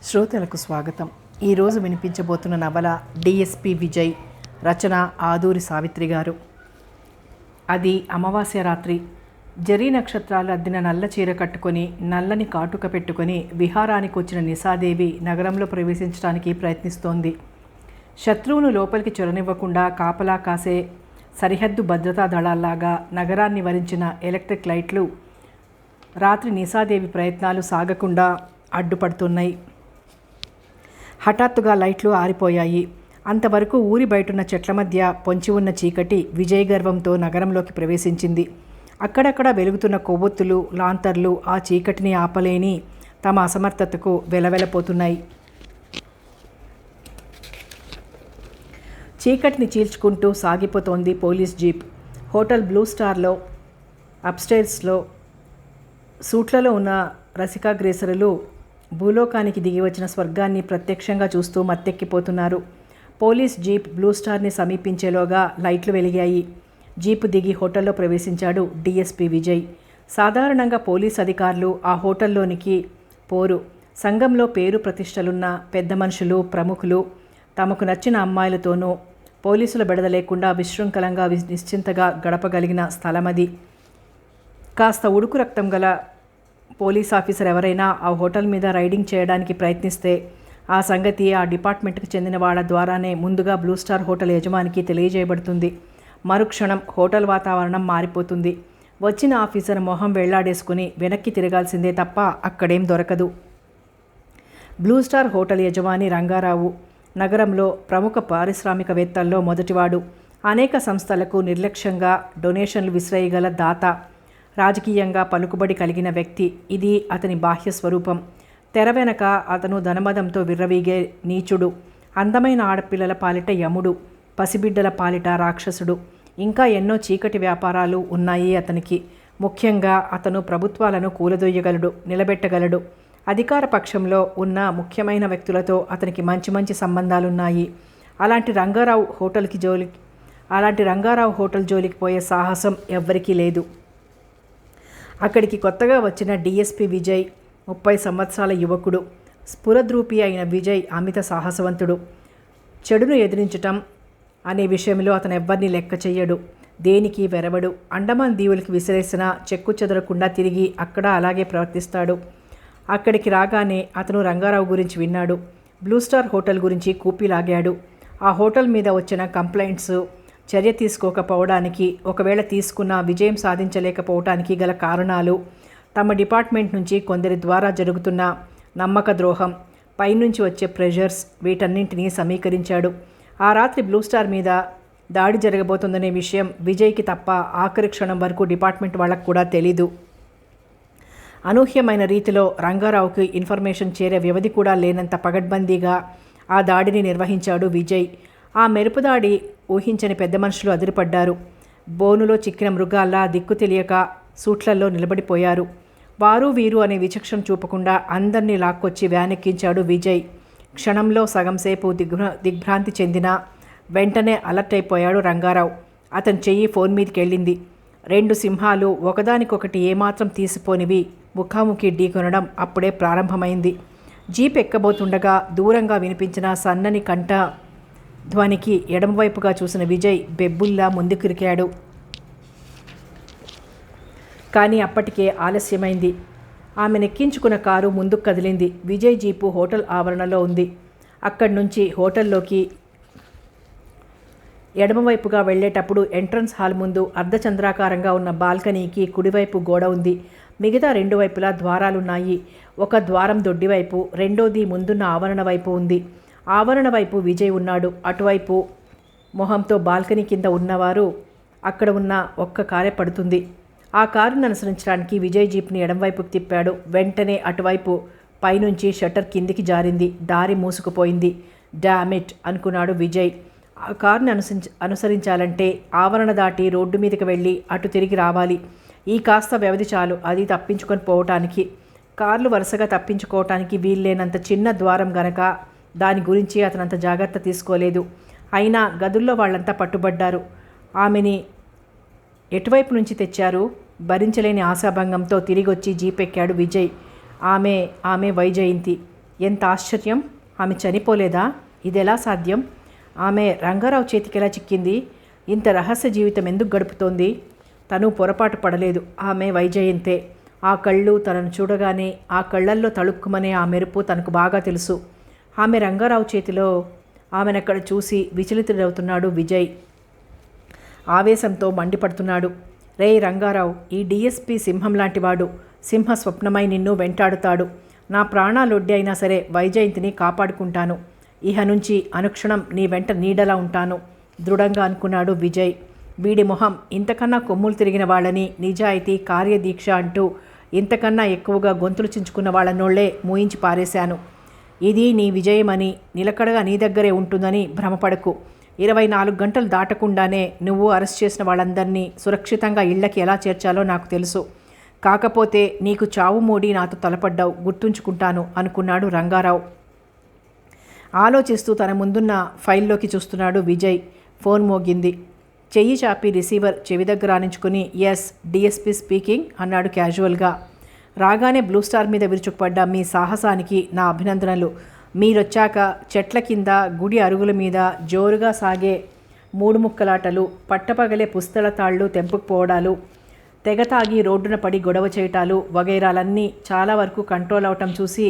శ్రోతలకు స్వాగతం. ఈరోజు వినిపించబోతున్న నవల డిఎస్పి విజయ్, రచన ఆదూరి సావిత్రి గారు. అది అమావాస్య రాత్రి. జరీ నక్షత్రాలు అద్దిన నల్ల చీర కట్టుకొని, నల్లని కాటుక పెట్టుకొని విహారానికి వచ్చిన నిశాదేవి నగరంలో ప్రవేశించడానికి ప్రయత్నిస్తోంది. శత్రువును లోపలికి చొరనివ్వకుండా కాపలా కాసే సరిహద్దు భద్రతా దళాల్లాగా నగరాన్ని వరించిన ఎలక్ట్రిక్ లైట్లు రాత్రి నిశాదేవి ప్రయత్నాలు సాగకుండా అడ్డుపడుతున్నాయి. హఠాత్తుగా లైట్లు ఆరిపోయాయి. అంతవరకు ఊరి బయటున్న చెట్ల మధ్య పొంచి ఉన్న చీకటి విజయ గర్వంతో నగరంలోకి ప్రవేశించింది. అక్కడక్కడ వెలుగుతున్న కొవ్వొత్తులు, లాంతర్లు ఆ చీకటిని ఆపలేని తమ అసమర్థతకు వెలవెలపోతున్నాయి. చీకటిని చీల్చుకుంటూ సాగిపోతోంది పోలీస్ జీప్. హోటల్ బ్లూ స్టార్లో అప్స్టైర్స్లో సూట్లలో ఉన్న రసికాగ్రేసరులు భూలోకానికి దిగి వచ్చిన స్వర్గాన్ని ప్రత్యక్షంగా చూస్తూ మత్తెక్కిపోతున్నారు. పోలీస్ జీప్ బ్లూ స్టార్ని సమీపించేలోగా లైట్లు వెలిగాయి. జీపు దిగి హోటల్లో ప్రవేశించాడు డిఎస్పి విజయ్. సాధారణంగా పోలీస్ అధికారులు ఆ హోటల్లోనికి పోరు. సంఘంలో పేరు ప్రతిష్టలున్న పెద్ద మనుషులు, ప్రముఖులు తమకు నచ్చిన అమ్మాయిలతోనూ పోలీసుల బెడద లేకుండా విశృంఖలంగా నిశ్చింతగా గడపగలిగిన స్థలమది. కాస్త ఉడుకు రక్తం గల పోలీస్ ఆఫీసర్ ఎవరైనా ఆ హోటల్ మీద రైడింగ్ చేయడానికి ప్రయత్నిస్తే ఆ సంగతి ఆ డిపార్ట్మెంట్కి చెందిన వాళ్ళ ద్వారానే ముందుగా బ్లూ స్టార్ హోటల్ యజమానికి తెలియజేయబడుతుంది. మరుక్షణం హోటల్ వాతావరణం మారిపోతుంది. వచ్చిన ఆఫీసర్ మొహం వెళ్లాడేసుకుని వెనక్కి తిరగాల్సిందే తప్ప అక్కడేం దొరకదు. బ్లూ స్టార్ హోటల్ యజమాని రంగారావు నగరంలో ప్రముఖ పారిశ్రామికవేత్తల్లో మొదటివాడు. అనేక సంస్థలకు నిర్లక్ష్యంగా డొనేషన్లు విసిరేయగల దాత. రాజకీయంగా పలుకుబడి కలిగిన వ్యక్తి. ఇది అతని బాహ్య స్వరూపం. తెర వెనక అతను ధనమదంతో విర్రవీగే నీచుడు. అందమైన ఆడపిల్లల పాలిట యముడు, పసిబిడ్డల పాలిట రాక్షసుడు. ఇంకా ఎన్నో చీకటి వ్యాపారాలు ఉన్నాయి అతనికి. ముఖ్యంగా అతను ప్రభుత్వాలను కూలదొయ్యగలడు, నిలబెట్టగలడు. అధికార పక్షంలో ఉన్న ముఖ్యమైన వ్యక్తులతో అతనికి మంచి మంచి సంబంధాలున్నాయి. అలాంటి రంగారావు హోటల్ జోలికి పోయే సాహసం ఎవ్వరికీ లేదు. అక్కడికి కొత్తగా వచ్చిన డిఎస్పి విజయ్ 30 సంవత్సరాల యువకుడు. స్ఫురద్రూపి అయిన విజయ్ అమిత సాహసవంతుడు. చెడును ఎదిరించటం అనే విషయంలో అతను ఎవ్వరినీ లెక్క చెయ్యడు. దేనికి వెరవడు. అండమాన్ దీవులకి విసిరేసిన చెక్కు చెదరకుండా తిరిగి అక్కడ అలాగే ప్రవర్తిస్తాడు. అక్కడికి రాగానే అతను రంగారావు గురించి విన్నాడు. బ్లూ స్టార్ హోటల్ గురించి కూపిలాగాడు. ఆ హోటల్ మీద వచ్చిన కంప్లైంట్స్, చర్య తీసుకోకపోవడానికి, ఒకవేళ తీసుకున్న విజయం సాధించలేకపోవటానికి గల కారణాలు, తమ డిపార్ట్మెంట్ నుంచి కొందరి ద్వారా జరుగుతున్న నమ్మక ద్రోహం, పైనుంచి వచ్చే ప్రెషర్స్, వీటన్నింటినీ సమీకరించాడు. ఆ రాత్రి బ్లూ స్టార్ మీద దాడి జరగబోతుందనే విషయం విజయ్కి తప్ప ఆఖరి క్షణం వరకు డిపార్ట్మెంట్ వాళ్ళకు కూడా తెలీదు. అనూహ్యమైన రీతిలో రంగారావుకి ఇన్ఫర్మేషన్ చేరే వ్యవధి కూడా లేనంత పగడ్బందీగా ఆ దాడిని నిర్వహించాడు విజయ్. ఆ మెరుపుదాడి ఊహించని పెద్ద మనుషులు అదిరిపడ్డారు. బోనులో చిక్కిన మృగాల్లా దిక్కు తెలియక సూట్లల్లో నిలబడిపోయారు. వారు వీరు అనే విచక్షణ చూపకుండా అందరినీ లాక్కొచ్చి వ్యానెక్కించాడు విజయ్. క్షణంలో సగం సేపు దిగ్భ్రాంతి చెందిన వెంటనే అలర్ట్ అయిపోయాడు రంగారావు. అతని చెయ్యి ఫోన్ మీదకి వెళ్ళింది. 2 సింహాలు ఒకదానికొకటి ఏమాత్రం తీసిపోనివి ముఖాముఖి ఢీకొనడం అప్పుడే ప్రారంభమైంది. జీప్ ఎక్కబోతుండగా దూరంగా వినిపించిన సన్నని కంఠ ధ్వనికి ఎడమవైపుగా చూసిన విజయ్ బెబ్బుల్లా ముందుకిరికాడు. కానీ అప్పటికే ఆలస్యమైంది. ఆమె నెక్కించుకున్న కారు ముందుకు కదిలింది. విజయ్ జీపు హోటల్ ఆవరణలో ఉంది. అక్కడి నుంచి హోటల్లోకి ఎడమవైపుగా వెళ్లేటప్పుడు ఎంట్రన్స్ హాల్ ముందు అర్ధచంద్రాకారంగా ఉన్న బాల్కనీకి కుడివైపు గోడ ఉంది. మిగతా 2 వైపులా ద్వారాలున్నాయి. ఒక ద్వారం దొడ్డివైపు, రెండోది ముందున్న ఆవరణ వైపు ఉంది. ఆవరణ వైపు విజయ్ ఉన్నాడు. అటువైపు మొహంతో బాల్కనీ కింద ఉన్నవారు అక్కడ ఉన్న ఒక్క కారే పడుతుంది. ఆ కారును అనుసరించడానికి విజయ్ జీప్ని ఎడంవైపుకి తిప్పాడు. వెంటనే అటువైపు పైనుంచి షట్టర్ కిందికి జారింది. దారి మూసుకుపోయింది. డామిట్ అనుకున్నాడు విజయ్. ఆ కారుని అనుసరించాలంటే ఆవరణ దాటి రోడ్డు మీదకి వెళ్ళి అటు తిరిగి రావాలి. ఈ కాస్త వ్యవధి చాలు అది తప్పించుకొని పోవటానికి. కార్లు వరుసగా తప్పించుకోవటానికి వీల్లేనంత చిన్న ద్వారం గనక దాని గురించి అతనంత జాగ్రత్త తీసుకోలేదు. అయినా గదుల్లో వాళ్ళంతా పట్టుబడ్డారు. ఆమెని ఎటువైపు నుంచి తెచ్చారు? భరించలేని ఆశాభంగంతో తిరిగొచ్చి జీప్ ఎక్కాడు విజయ్. ఆమె వైజయంతి. ఎంత ఆశ్చర్యం! ఆమె చనిపోలేదా? ఇదెలా సాధ్యం? ఆమె రంగారావు చేతికెలా చిక్కింది? ఇంత రహస్య జీవితం ఎందుకు గడుపుతోంది? తను పొరపాటు పడలేదు. ఆమె వైజయంతే. ఆ కళ్ళు తనను చూడగానే ఆ కళ్ళల్లో తళుక్కుమనే ఆ మెరుపు తనకు బాగా తెలుసు. ఆమె రంగారావు చేతిలో ఆమెనక్కడ చూసి విచలితుడవుతున్నాడు విజయ్. ఆవేశంతో మండిపడుతున్నాడు. రేయ్ రంగారావు, ఈ డిఎస్పి సింహం లాంటివాడు. సింహ స్వప్నమై నిన్ను వెంటాడుతాడు. నా ప్రాణాలొడ్డి అయినా సరే వైజయంతిని కాపాడుకుంటాను. ఇహ నుంచి అనుక్షణం నీ వెంట నీడలా ఉంటాను దృఢంగా అనుకున్నాడు విజయ్. వీడి మొహం ఇంతకన్నా కొమ్ములు తిరిగిన వాళ్ళని, నిజాయితీ, కార్యదీక్ష అంటూ ఇంతకన్నా ఎక్కువగా గొంతులు చించుకున్న వాళ్ళనోళ్లే మూయించి పారేశాను. ఇది నీ విజయమని, నిలకడగా నీ దగ్గరే ఉంటుందని భ్రమపడకు. 24 గంటలు దాటకుండానే నువ్వు అరెస్ట్ చేసిన వాళ్ళందరినీ సురక్షితంగా ఇళ్లకి ఎలా చేర్చాలో నాకు తెలుసు. కాకపోతే నీకు చావు మూడి నాతో తలపడ్డావు, గుర్తుంచుకుంటాను అనుకున్నాడు రంగారావు. ఆలోచిస్తూ తన ముందున్న ఫైల్లోకి చూస్తున్నాడు విజయ్. ఫోన్ మోగింది. చెయ్యి చాపి రిసీవర్ చెవి దగ్గర ఆనించుకుని ఎస్ డిఎస్పీ స్పీకింగ్ అన్నాడు క్యాజువల్గా. రాగానే బ్లూ స్టార్ మీద విరుచుకుపడ్డ మీ సాహసానికి నా అభినందనలు. మీరొచ్చాక చెట్ల కింద, గుడి అరుగుల మీద జోరుగా సాగే మూడు ముక్కలాటలు, పట్టపగలే పుస్తల తాళ్ళు తెంపుకుపోవడాలు, తెగతాగి రోడ్డున పడి గొడవ చేయటాలు వగైరాలన్నీ చాలా వరకు కంట్రోల్ అవటం చూసి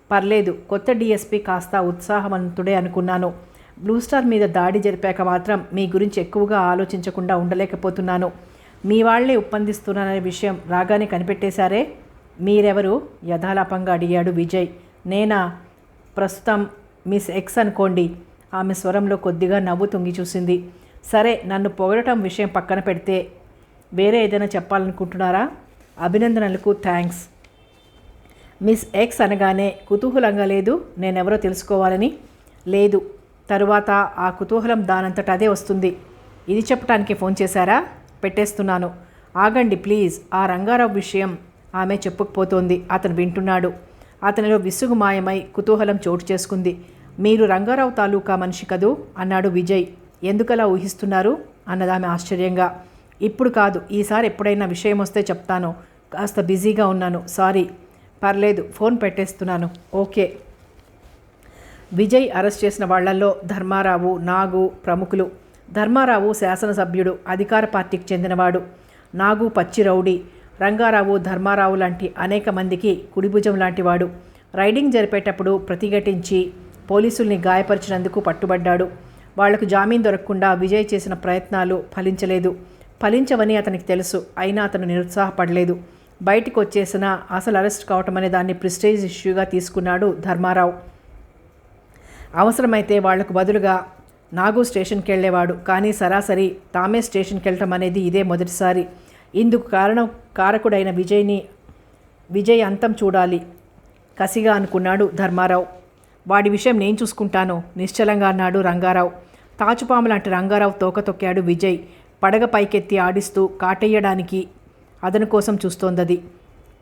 పర్లేదు, కొత్త డిఎస్పీ కాస్త ఉత్సాహవంతుడే అనుకున్నాను. బ్లూ స్టార్ మీద దాడి జరిపాక మాత్రం మీ గురించి ఎక్కువగా ఆలోచించకుండా ఉండలేకపోతున్నాను. మీ వాళ్లే ఒప్పందిస్తున్నాననే విషయం రాగానే కనిపెట్టేశారే? మీరెవరు? యథాలాపంగా అడిగాడు విజయ్. నేనా? ప్రస్తుతం మిస్ ఎక్స్ అనుకోండి. ఆమె స్వరంలో కొద్దిగా నవ్వు తొంగి చూసింది. సరే, నన్ను పొగడటం విషయం పక్కన పెడితే వేరే ఏదైనా చెప్పాలనుకుంటున్నారా? అభినందనలకు థ్యాంక్స్. మిస్ ఎక్స్ అనగానే కుతూహలంగా లేదు నేనెవరో తెలుసుకోవాలని? లేదు. తరువాత ఆ కుతూహలం దానంతట అదే వస్తుంది. ఇది చెప్పటానికి ఫోన్ చేశారా? పెట్టేస్తున్నాను. ఆగండి ప్లీజ్. ఆ రంగారావు విషయం ఆమె చెప్పుకుపోతోంది. అతను వింటున్నాడు. అతనిలో విసుగు మాయమై కుతూహలం చోటు చేసుకుంది. మీరు రంగారావు తాలూకా మనిషి కదూ అన్నాడు విజయ్. ఎందుకలా ఊహిస్తున్నారు అన్నదామె ఆశ్చర్యంగా. ఇప్పుడు కాదు, ఈసారి ఎప్పుడైనా విషయం వస్తే చెప్తాను. కాస్త బిజీగా ఉన్నాను, సారీ. పర్లేదు, ఫోన్ పెట్టేస్తున్నాను. ఓకే. విజయ్ అరెస్ట్ చేసిన వాళ్లల్లో ధర్మారావు, నాగు ప్రముఖులు. ధర్మారావు శాసనసభ్యుడు, అధికార పార్టీకి చెందినవాడు. నాగు పచ్చి రౌడీ. రంగారావు ధర్మారావు లాంటి అనేక మందికి కుడిభుజం లాంటివాడు. రైడింగ్ జరిపేటప్పుడు ప్రతిఘటించి పోలీసుల్ని గాయపరిచినందుకు పట్టుబడ్డాడు. వాళ్లకు జామీన్ దొరకకుండా విజయ్ చేసిన ప్రయత్నాలు ఫలించవని అతనికి తెలుసు. అయినా అతను నిరుత్సాహపడలేదు. బయటికి వచ్చేసిన అసలు అరెస్ట్ కావటం అనే దాన్ని ప్రెస్టేజ్ ఇష్యూగా తీసుకున్నాడు ధర్మారావు. అవసరమైతే వాళ్లకు బదులుగా నాగు స్టేషన్కి వెళ్ళేవాడు. కానీ సరాసరి తామే స్టేషన్కి వెళ్ళటం అనేది ఇదే మొదటిసారి. ఇందుకు కారకుడైన విజయ్ అంతం చూడాలి కసిగా అనుకున్నాడు ధర్మారావు. వాడి విషయం నేను చూసుకుంటాను నిశ్చలంగా అన్నాడు రంగారావు. తాచుపాము లాంటి రంగారావు తోక తొక్కాడు విజయ్. పడగ పైకెత్తి ఆడిస్తూ కాటేయడానికి అదను కోసం చూస్తోందది.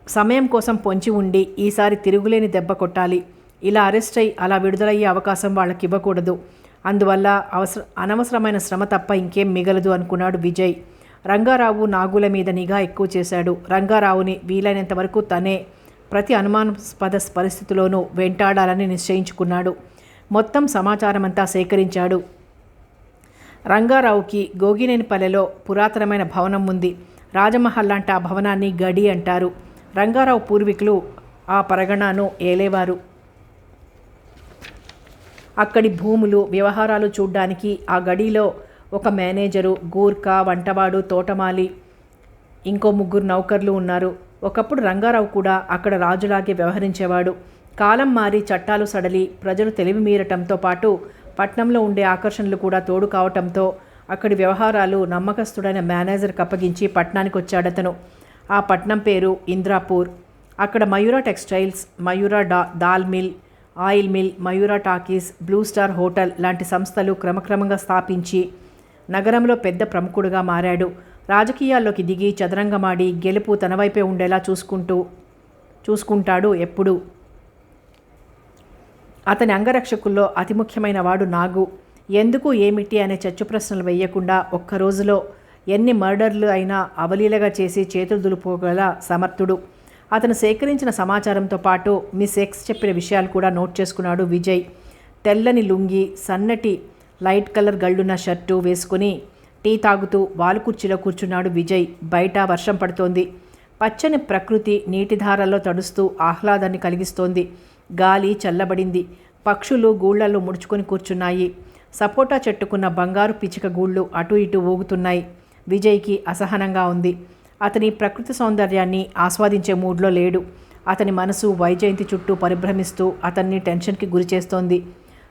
సమయం కోసం పొంచి ఉండి ఈసారి తిరుగులేని దెబ్బ కొట్టాలి. ఇలా అరెస్ట్ అయి అలా విడుదలయ్యే అవకాశం వాళ్ళకి ఇవ్వకూడదు. అందువల్ల అనవసరమైన శ్రమ తప్ప ఇంకేం మిగలదు అనుకున్నాడు విజయ్. రంగారావు నాగుల మీద నిఘా ఎక్కువ చేశాడు. రంగారావుని వీలైనంత వరకు తనే ప్రతి అనుమానాస్పద పరిస్థితిలోనూ వెంటాడాలని నిశ్చయించుకున్నాడు. మొత్తం సమాచారమంతా సేకరించాడు. రంగారావుకి గోగినేనిపల్లెలో పురాతనమైన భవనం ఉంది. రాజమహల్ లాంటి ఆ భవనాన్ని గడి అంటారు. రంగారావు పూర్వీకులు ఆ పరగణాను ఏలేవారు. అక్కడి భూములు, వ్యవహారాలు చూడ్డానికి ఆ గడిలో ఒక మేనేజరు, గూర్ఖా, వంటవాడు, తోటమాలి, ఇంకో 3 నౌకర్లు ఉన్నారు. ఒకప్పుడు రంగారావు కూడా అక్కడ రాజులాగే వ్యవహరించేవాడు. కాలం మారి చట్టాలు సడలి ప్రజలు తెలివి మీరటంతో పాటు పట్నంలో ఉండే ఆకర్షణలు కూడా తోడు కావటంతో అక్కడి వ్యవహారాలు నమ్మకస్తుడైన మేనేజర్కి అప్పగించి పట్నానికి వచ్చాడతను. ఆ పట్నం పేరు ఇంద్రాపూర్. అక్కడ Mayura textiles, Mayura dal mill, oil mill, Mayura talkies, blue star hotel లాంటి సంస్థలు క్రమక్రమంగా స్థాపించి నగరంలో పెద్ద ప్రముఖుడుగా మారాడు. రాజకీయాల్లోకి దిగి చదరంగమాడి గెలుపు తన వైపే ఉండేలా చూసుకుంటాడు ఎప్పుడూ. అతని అంగరక్షకుల్లో అతి ముఖ్యమైన వాడు నాగు. ఎందుకు ఏమిటి అనే చచ్చు ప్రశ్నలు వేయకుండా ఒక్క రోజులో ఎన్ని మర్డర్లు అయినా అవలీలగా చేసి చేతులు దులుపుకోగల సమర్థుడు. అతను సేకరించిన సమాచారంతో పాటు మిస్ ఎక్స్ చెప్పిన విషయాలు కూడా నోట్ చేసుకున్నాడు విజయ్. తెల్లని లుంగి, సన్నటి లైట్ కలర్ గళ్ళున్న షర్టు వేసుకుని టీ తాగుతూ వాలు కుర్చీలో కూర్చున్నాడు విజయ్. బయట వర్షం పడుతోంది. పచ్చని ప్రకృతి నీటిధారల్లో తడుస్తూ ఆహ్లాదాన్ని కలిగిస్తోంది. గాలి చల్లబడింది. పక్షులు గూళ్లలో ముడుచుకొని కూర్చున్నాయి. సపోటా చెట్టుకున్న బంగారు పిచ్చిక గూళ్ళు అటు ఇటు ఊగుతున్నాయి. విజయ్కి అసహనంగా ఉంది. అతని ప్రకృతి సౌందర్యాన్ని ఆస్వాదించే మూడ్లో లేడు. అతని మనసు వైజయంతి చుట్టూ పరిభ్రమిస్తూ అతన్ని టెన్షన్కి గురిచేస్తోంది.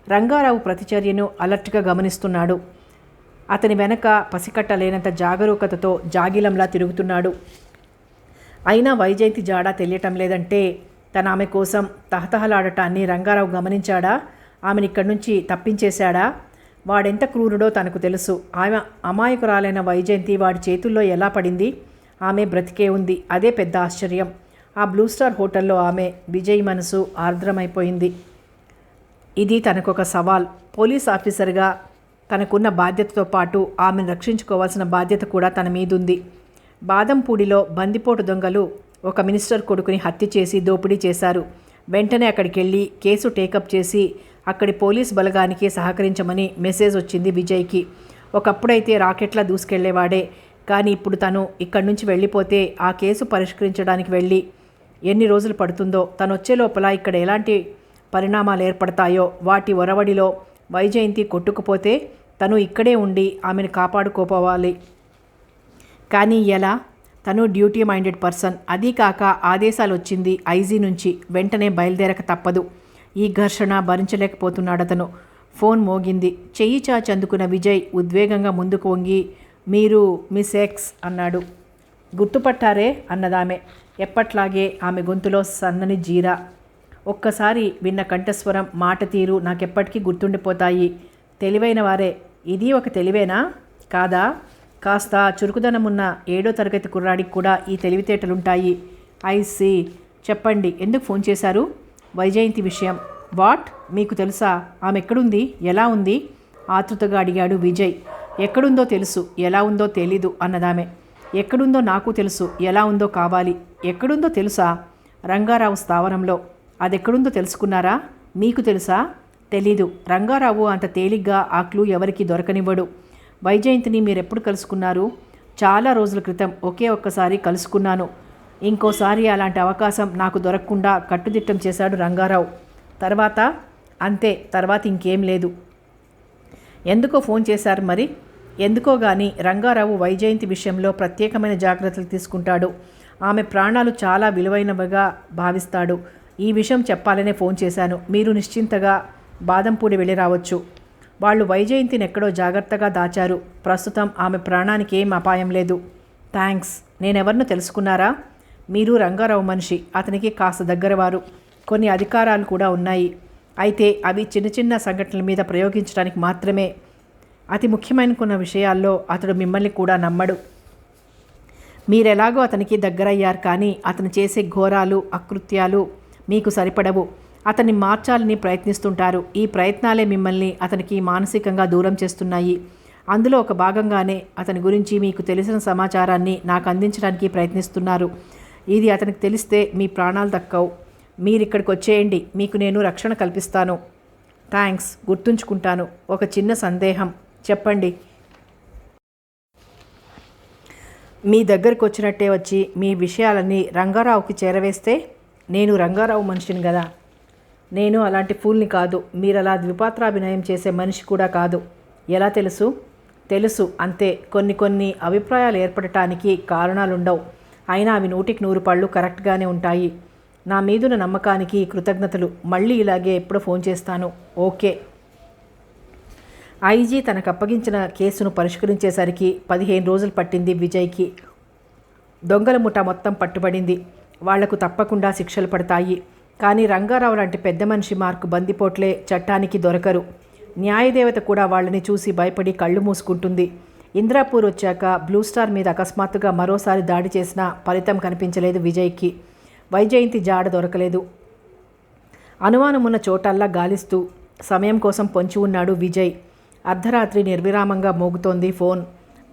రంగారావు ప్రతిచర్యను అలర్ట్గా గమనిస్తున్నాడు. అతని వెనక పసికట్టలేనంత జాగరూకతతో జాగిలంలా తిరుగుతున్నాడు. అయినా వైజయంతి జాడ తెలియటం లేదంటే తన ఆమె కోసం తహతహలాడటాన్ని రంగారావు గమనించాడా? ఆమెను ఇక్కడి నుంచి తప్పించేశాడా? వాడెంత క్రూరుడో తనకు తెలుసు. ఆమె అమాయకురాలైన వైజయంతి వాడి చేతుల్లో ఎలా పడింది? ఆమె బ్రతికే ఉంది. అదే పెద్ద ఆశ్చర్యం. ఆ బ్లూ స్టార్ హోటల్లో ఆమె. విజయ్ మనసు ఆర్ద్రమైపోయింది. ఇది తనకొక సవాల్. పోలీస్ ఆఫీసర్గా తనకున్న బాధ్యతతో పాటు ఆమెను రక్షించుకోవాల్సిన బాధ్యత కూడా తన మీదుంది. బాదంపూడిలో బందిపోటు దొంగలు ఒక మినిస్టర్ కొడుకుని హత్య చేసి దోపిడీ చేశారు. వెంటనే అక్కడికి వెళ్ళి కేసు టేకప్ చేసి అక్కడి పోలీస్ బలగానికి సహకరించమని మెసేజ్ వచ్చింది విజయ్కి. ఒకప్పుడైతే రాకెట్లా దూసుకెళ్లేవాడే. కానీ ఇప్పుడు తను ఇక్కడి నుంచి వెళ్ళిపోతే ఆ కేసు పరిష్కరించడానికి వెళ్ళి ఎన్ని రోజులు పడుతుందో, తను వచ్చే లోపల ఇక్కడ ఎలాంటి పరిణామాలు ఏర్పడతాయో, వాటి ఒరవడిలో వైజయంతి కొట్టుకుపోతే తను ఇక్కడే ఉండి ఆమెను కాపాడుకోపోవాలి. కానీ ఎలా? తను డ్యూటీ మైండెడ్ పర్సన్. అదీ కాక ఆదేశాలు వచ్చింది ఐజీ నుంచి. వెంటనే బయలుదేరక తప్పదు. ఈ ఘర్షణ భరించలేకపోతున్నాడతను. ఫోన్ మోగింది. చెయ్యి చాచి అందుకున్న విజయ్ ఉద్వేగంగా ముందుకు వంగి, మీరు మిస్ ఎక్స్ అన్నాడు. గుర్తుపట్టారే అన్నదామె. ఎప్పట్లాగే ఆమె గొంతులో సన్నని జీరా. ఒక్కసారి విన్న కంఠస్వరం, మాట తీరు నాకెప్పటికీ గుర్తుండిపోతాయి. తెలివైన వారే. ఇది ఒక తెలివేనా? కాదా? కాస్త చురుకుదనమున్న 7వ తరగతి కుర్రాడికి కూడా ఈ తెలివితేటలుంటాయి. ఐసి. చెప్పండి, ఎందుకు ఫోన్ చేశారు? వైజయంతి విషయం. వాట్? మీకు తెలుసా? ఆమె ఎక్కడుంది? ఎలా ఉంది? ఆతృతగా అడిగాడు విజయ్. ఎక్కడుందో తెలుసు, ఎలా ఉందో తెలీదు అన్నదామె. ఎక్కడుందో నాకు తెలుసు, ఎలా ఉందో కావాలి. ఎక్కడుందో తెలుసా? రంగారావు స్థావరంలో. అదెక్కడుందో తెలుసుకున్నారా? మీకు తెలుసా? తెలీదు. రంగారావు అంత తేలిగ్గా ఆ క్లూ ఎవరికి దొరకనివ్వడు. వైజయంతిని మీరెప్పుడు కలుసుకున్నారు? చాలా రోజుల క్రితం ఒకే ఒక్కసారి కలుసుకున్నాను. ఇంకోసారి అలాంటి అవకాశం నాకు దొరకకుండా కట్టుదిట్టం చేశాడు రంగారావు. తర్వాత? అంతే. తర్వాత ఇంకేం లేదు. ఎందుకో ఫోన్ చేశారు మరి? ఎందుకో గాని రంగారావు వైజయంతి విషయంలో ప్రత్యేకమైన జాగ్రత్తలు తీసుకుంటాడు. ఆమె ప్రాణాలు చాలా విలువైనవిగా భావిస్తాడు. ఈ విషయం చెప్పాలనే ఫోన్ చేశాను. మీరు నిశ్చింతగా బాదంపూడి వెళ్ళి రావచ్చు. వాళ్ళు వైజయంతిని ఎక్కడో జాగ్రత్తగా దాచారు. ప్రస్తుతం ఆమె ప్రాణానికి ఏం అపాయం లేదు. థ్యాంక్స్. నేనెవరినో తెలుసుకున్నారా? మీరు రంగారావు మనిషి. అతనికి కాస్త దగ్గరవారు. కొన్ని అధికారాలు కూడా ఉన్నాయి. అయితే అవి చిన్న చిన్న సంఘటనల మీద ప్రయోగించడానికి మాత్రమే. అతి ముఖ్యమైన కొన్ని విషయాల్లో అతడు మిమ్మల్ని కూడా నమ్మడు. మీరెలాగో అతనికి దగ్గరయ్యారు, కానీ అతను చేసే ఘోరాలు, అకృత్యాలు మీకు సరిపడవు. అతన్ని మార్చాలని ప్రయత్నిస్తుంటారు. ఈ ప్రయత్నాలే మిమ్మల్ని అతనికి మానసికంగా దూరం చేస్తున్నాయి. అందులో ఒక భాగంగానే అతని గురించి మీకు తెలిసిన సమాచారాన్ని నాకు అందించడానికి ప్రయత్నిస్తున్నారు. ఇది అతనికి తెలిస్తే మీ ప్రాణాలు దక్కవు. మీరిక్కడికి వచ్చేయండి. మీకు నేను రక్షణ కల్పిస్తాను. థ్యాంక్స్. గుర్తుంచుకుంటాను. ఒక చిన్న సందేహం. చెప్పండి. మీ దగ్గరకు వచ్చినట్టే వచ్చి మీ విషయాలన్నీ రంగారావుకి చేరవేస్తే? నేను రంగారావు మనిషిని కదా. నేను అలాంటి ఫూల్ని కాదు. మీరలా ద్విపాత్రాభినయం చేసే మనిషి కూడా కాదు. ఎలా తెలుసు? తెలుసు అంతే. కొన్ని అభిప్రాయాలు ఏర్పడటానికి కారణాలుండవు. అయినా అవి 100కి 100 పళ్ళు కరెక్ట్గానే ఉంటాయి. నా మీదున్న నమ్మకానికి కృతజ్ఞతలు. మళ్ళీ ఇలాగే ఎప్పుడో ఫోన్ చేస్తాను. ఓకే. ఐజీ తనకు అప్పగించిన కేసును పరిష్కరించేసరికి 15 రోజులు పట్టింది విజయ్కి. దొంగల ముఠా మొత్తం పట్టుబడింది. వాళ్లకు తప్పకుండా శిక్షలు పడతాయి. కానీ రంగారావు లాంటి పెద్ద మనిషి మార్కు బందిపోట్లే చట్టానికి దొరకరు. న్యాయదేవత కూడా వాళ్ళని చూసి భయపడి కళ్ళు మూసుకుంటుంది. ఇంద్రాపూర్ వచ్చాక బ్లూ స్టార్ మీద అకస్మాత్తుగా మరోసారి దాడి చేసినా ఫలితం కనిపించలేదు విజయ్కి. వైజయంతి జాడ దొరకలేదు. అనుమానమున్న చోటల్లా గాలిస్తూ సమయం కోసం పొంచి ఉన్నాడు విజయ్. అర్ధరాత్రి నిర్విరామంగా మోగుతోంది ఫోన్.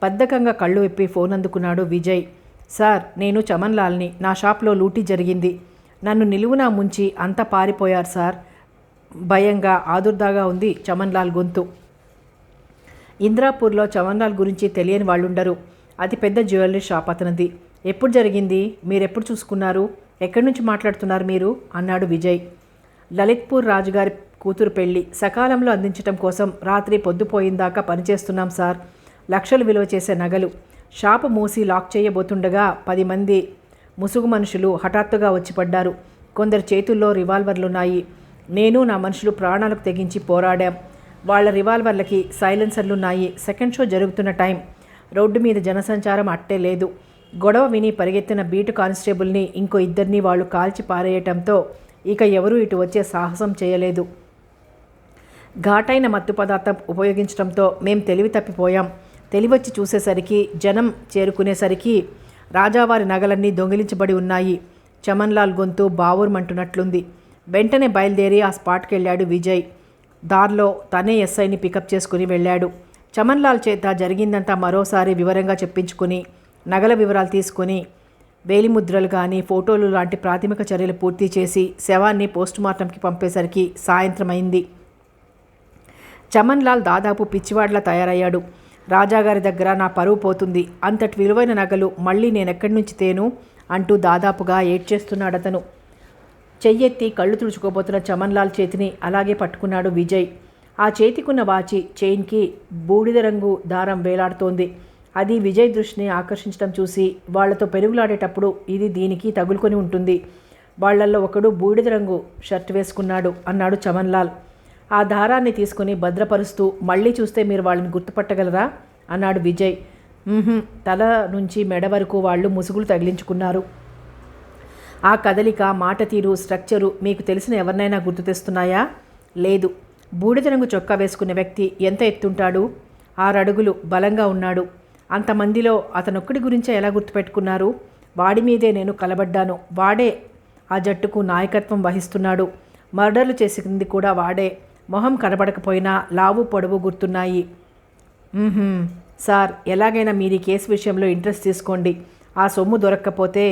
బద్ధకంగా కళ్ళు విప్పి ఫోన్ అందుకున్నాడు విజయ్. సార్, నేను చమన్లాల్ని. నా షాప్లో లూటీ జరిగింది. నన్ను నిలువునా ముంచి అంతా పారిపోయారు సార్. భయంగా ఆదుర్దాగా ఉంది చమన్లాల్ గొంతు. ఇంద్రాపూర్లో చమన్లాల్ గురించి తెలియని వాళ్ళుండరు. అతి పెద్ద జ్యువెలరీ షాప్ అతనిది. ఎప్పుడు జరిగింది? మీరెప్పుడు చూసుకున్నారు? ఎక్కడి నుంచి మాట్లాడుతున్నారు మీరు? అన్నాడు విజయ్. లలిత్పూర్ రాజుగారి కూతురు పెళ్లి సకాలంలో అందించటం కోసం రాత్రి పొద్దుపోయిందాకా పనిచేస్తున్నాం సార్. లక్షలు విలువ చేసే నగలు. షాపు మూసి లాక్ చేయబోతుండగా 10 మంది ముసుగు మనుషులు హఠాత్తుగా వచ్చి పడ్డారు. కొందరు చేతుల్లో రివాల్వర్లున్నాయి. నేను నా మనుషులు ప్రాణాలకు తెగించి పోరాడాం. వాళ్ళ రివాల్వర్లకి సైలెన్సర్లున్నాయి. సెకండ్ షో జరుగుతున్న టైం. రోడ్డు మీద జనసంచారం అట్టే లేదు. గొడవ విని పరిగెత్తిన బీటు కానిస్టేబుల్ని ఇంకో 2 వాళ్ళు కాల్చి పారేయటంతో ఇక ఎవరూ ఇటు వచ్చే సాహసం చేయలేదు. ఘాటైన మత్తు పదార్థం ఉపయోగించడంతో మేం తెలివి తప్పిపోయాం. తెలివచ్చి చూసేసరికి, జనం చేరుకునేసరికి రాజావారి నగలన్నీ దొంగిలించబడి ఉన్నాయి. చమన్లాల్ గొంతు బావురుమంటున్నట్లుంది. వెంటనే బయలుదేరి ఆ స్పాట్కి వెళ్ళాడు విజయ్. దారిలో తనే ఎస్ఐని పికప్ చేసుకుని వెళ్ళాడు. చమన్లాల్ చేత జరిగిందంతా మరోసారి వివరంగా చెప్పించుకుని నగల వివరాలు తీసుకుని వేలిముద్రలు కానీ ఫోటోలు లాంటి ప్రాథమిక చర్యలు పూర్తి చేసి శవాన్ని పోస్టుమార్టంకి పంపేసరికి సాయంత్రం అయింది. చమన్లాల్ దాదాపు పిచ్చివాడ్లా తయారయ్యాడు. రాజాగారి దగ్గర నా పరువు పోతుంది, అంతటి విలువైన నగలు మళ్ళీ నేనెక్కడి నుంచి తేను అంటూ దాదాపుగా ఏడ్చేస్తున్నాడతను. చెయ్యెత్తి కళ్ళు తుడుచుకోబోతున్న చమన్లాల్ చేతిని అలాగే పట్టుకున్నాడు విజయ్. ఆ చేతికున్న వాచి చైన్కి బూడిద రంగు దారం వేలాడుతోంది. అది విజయ్ దృష్టిని ఆకర్షించడం చూసి, వాళ్లతో పెరుగులాడేటప్పుడు ఇది దీనికి తగులుకొని ఉంటుంది. వాళ్లల్లో ఒకడు బూడిద రంగు షర్ట్ వేసుకున్నాడు అన్నాడు చమన్లాల్. ఆ దారాన్ని తీసుకుని భద్రపరుస్తూ, మళ్ళీ చూస్తే మీరు వాళ్ళని గుర్తుపట్టగలరా అన్నాడు విజయ్. తల నుంచి మెడ వరకు వాళ్ళు ముసుగులు తగిలించుకున్నారు. ఆ కదలిక, మాట తీరు, స్ట్రక్చరు మీకు తెలిసిన ఎవరినైనా గుర్తు తెస్తున్నాయా? లేదు. బూడిద రంగు చొక్కా వేసుకున్న వ్యక్తి ఎంత ఎత్తుంటాడు? 6 అడుగులు, బలంగా ఉన్నాడు. అంతమందిలో అతనొక్కడి గురించే ఎలా గుర్తుపెట్టుకున్నారు? వాడి మీదే నేను కలబడ్డాను. వాడే ఆ జట్టుకు నాయకత్వం వహిస్తున్నాడు. మర్డర్లు చేసింది కూడా వాడే. మొహం కనబడకపోయినా లావు పొడవు గుర్తున్నాయి. సార్, ఎలాగైనా మీరు ఈ కేసు విషయంలో ఇంట్రెస్ట్ తీసుకోండి. ఆ సొమ్ము దొరక్కపోతే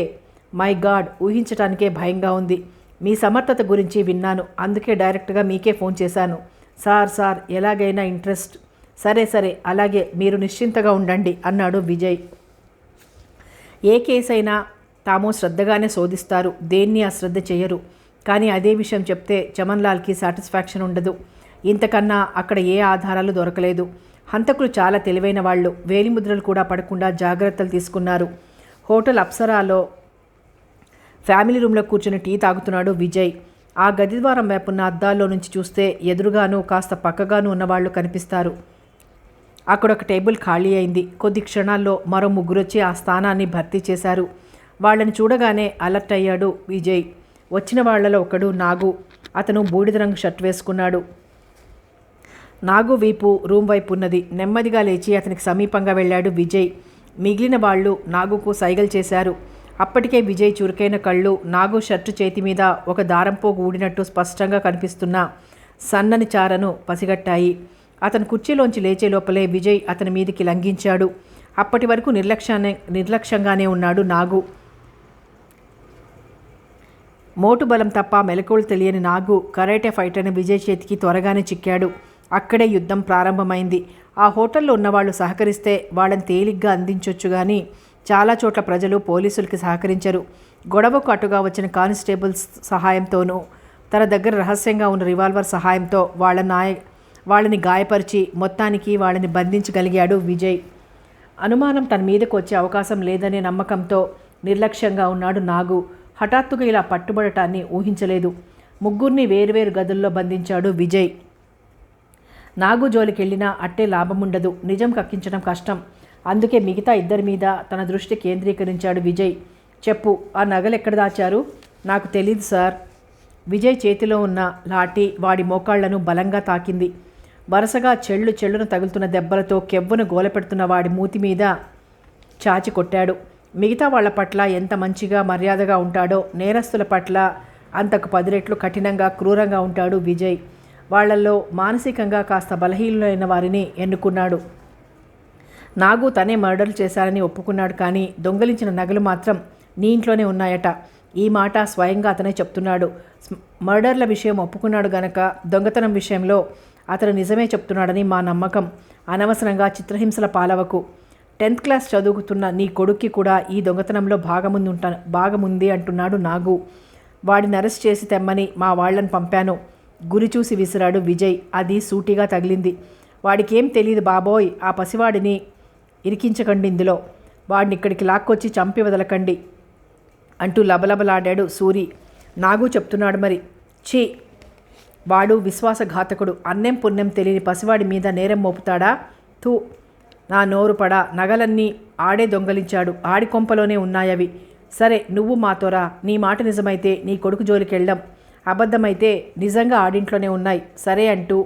మై గాడ్, ఊహించటానికే భయంగా ఉంది. మీ సమర్థత గురించి విన్నాను, అందుకే డైరెక్ట్గా మీకే ఫోన్ చేశాను. సార్ ఎలాగైనా ఇంట్రెస్ట్. సరే అలాగే, మీరు నిశ్చింతగా ఉండండి అన్నాడు విజయ్. ఏ కేసైనా తాము శ్రద్ధగానే శోధిస్తారు, దేన్ని అశ్రద్ధ చేయరు. కానీ అదే విషయం చెప్తే చమన్లాల్కి సాటిస్ఫాక్షన్ ఉండదు. ఇంతకన్నా అక్కడ ఏ ఆధారాలు దొరకలేదు. హంతకులు చాలా తెలివైన వాళ్ళు. వేలిముద్రలు కూడా పడకుండా జాగ్రత్తలు తీసుకున్నారు. హోటల్ అప్సరాలో ఫ్యామిలీ రూమ్లో కూర్చుని టీ తాగుతున్నాడు విజయ్. ఆ గది ద్వారం వైపున్న అద్దాల్లో నుంచి చూస్తే ఎదురుగాను కాస్త పక్కగాను ఉన్నవాళ్లు కనిపిస్తారు. అక్కడొక టేబుల్ ఖాళీ అయింది. కొద్ది క్షణాల్లో మరో 3 వచ్చి ఆ స్థానాన్ని భర్తీ చేశారు. వాళ్ళని చూడగానే అలర్ట్ అయ్యాడు విజయ్. వచ్చిన వాళ్లలో ఒకడు నాగు. అతను బూడిద రంగు షర్ట్ వేసుకున్నాడు. నాగు వీపు రూమ్ వైపు ఉన్నది. నెమ్మదిగా లేచి అతనికి సమీపంగా వెళ్ళాడు విజయ్. మిగిలిన వాళ్ళు నాగుకు సైగలు చేశారు. అప్పటికే విజయ్ చురుకైన కళ్ళు నాగు షర్టు చేతి మీద ఒక దారంపోగు ఊడినట్టు స్పష్టంగా కనిపిస్తున్న సన్నని చారను పసిగట్టాయి. అతను కుర్చీలోంచి లేచే లోపలే విజయ్ అతని మీదికి లంఘించాడు. అప్పటి వరకు నిర్లక్ష్యంగానే ఉన్నాడు నాగు. మోటు బలం తప్ప మెలకువలు తెలియని నాగు కరాటే ఫైటర్ని విజయ్ చేతికి త్వరగానే చిక్కాడు. అక్కడే యుద్ధం ప్రారంభమైంది. ఆ హోటల్లో ఉన్నవాళ్లు సహకరిస్తే వాళ్ళని తేలిగ్గా అందించొచ్చు కానీ చాలా చోట్ల ప్రజలు పోలీసులకి సహకరించరు. గొడవకు అటుగా వచ్చిన కానిస్టేబుల్స్ సహాయంతోనూ తన దగ్గర రహస్యంగా ఉన్న రివాల్వర్ సహాయంతో వాళ్ళని గాయపరిచి మొత్తానికి వాళ్ళని బంధించగలిగాడు విజయ్. అనుమానం తన మీదకు వచ్చే అవకాశం లేదనే నమ్మకంతో నిర్లక్ష్యంగా ఉన్నాడు నాగు. హఠాత్తుగా ఇలా పట్టుబడటాన్ని ఊహించలేదు. 3 వేరువేరు గదుల్లో బంధించాడు విజయ్. నాగు జోలికెళ్ళినా అట్టే లాభముండదు. నిజం కక్కించడం కష్టం. అందుకే మిగతా 2 మీద తన దృష్టి కేంద్రీకరించాడు విజయ్. చెప్పు, ఆ నగలు ఎక్కడ దాచారు? నాకు తెలీదు సార్. విజయ్ చేతిలో ఉన్న లాఠీ వాడి మోకాళ్లను బలంగా తాకింది. వరుసగా చెళ్ళును తగులుతున్న దెబ్బలతో కెవ్వును గోలపెడుతున్న వాడి మూతి మీద చాచి కొట్టాడు. మిగతా వాళ్ల పట్ల ఎంత మంచిగా మర్యాదగా ఉంటాడో నేరస్తుల పట్ల అంతకు 10 రెట్లు కఠినంగా క్రూరంగా ఉంటాడు విజయ్. వాళ్లల్లో మానసికంగా కాస్త బలహీనులైన వారిని ఎన్నుకున్నాడు. నాగు తనే మర్డర్ చేశారని ఒప్పుకున్నాడు, కానీ దొంగలించిన నగలు మాత్రం నీ ఇంట్లోనే ఉన్నాయట. ఈ మాట స్వయంగా అతనే చెప్తున్నాడు. మర్డర్ల విషయం ఒప్పుకున్నాడు గనక దొంగతనం విషయంలో అతను నిజమే చెప్తున్నాడని మా నమ్మకం. అనవసరంగా చిత్రహింసల పాలవకు. 10th క్లాస్ చదువుతున్న నీ కొడుక్కి కూడా ఈ దొంగతనంలో భాగముంది అంటున్నాడు నాగు. వాడిని అరెస్ట్ చేసి తెమ్మని మా వాళ్లను పంపాను. గురి చూసి విసిరాడు విజయ్. అది సూటిగా తగిలింది. వాడికేం తెలియదు బాబోయ్, ఆ పసివాడిని ఇరికించకండి, ఇందులో వాడిని ఇక్కడికి లాక్కొచ్చి చంపి వదలకండి అంటూ లబలబలాడాడు సూరి. నాగు చెప్తున్నాడు మరి. ఛీ, వాడు విశ్వాసఘాతకుడు. అన్నం పుణ్యం తెలియని పసివాడి మీద నేరం మోపుతాడా? తూ, నా నోరు పడా. నగలన్నీ ఆడే దొంగలించాడు. ఆడి కొంపలోనే ఉన్నాయవి. సరే, నువ్వు మాతోరా. నీ మాట నిజమైతే నీ కొడుకు జోలికి వెళ్ళడం, అబద్ధమైతే నిజంగా ఆడింట్లోనే ఉన్నాయి. సరే అంటూ